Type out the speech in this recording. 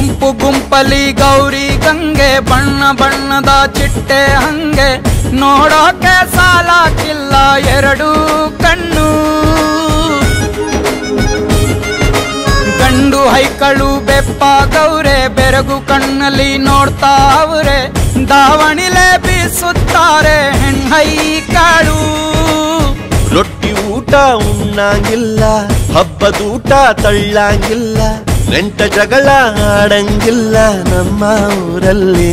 ಗುಂಪು ಗುಂಪಲಿ ಗೌರಿ ಗಂಗೆ ಬಣ್ಣ ಬಣ್ಣದ ಚಿಟ್ಟೆ ಹಂಗೆ ನೋಡೋಕೆ ಸಾಲಾಕಿಲ್ಲ ಎರಡು ಕಣ್ಣು ಗಂಡು ಹೈಕಳು ಬೆಪ್ಪ ಗೌರೆ ಬೆರಗು ಕಣ್ಣಲ್ಲಿ ನೋಡ್ತಾ ಅವ್ರೆ ದಾವಣಿಲೆ ಬೀಸುತ್ತಾರೆ ಹೆಣ್ಣೈಕಾಳು ರೊಟ್ಟಿ ಊಟ ಉಣ್ಣಂಗಿಲ್ಲ ಹಬ್ಬದೂಟ ತಳ್ಳಂಗಿಲ್ಲ ನೆಂಟ ಜಗಳ ಆಡಂಗಿಲ್ಲ ನಮ್ಮ ಊರಲ್ಲಿ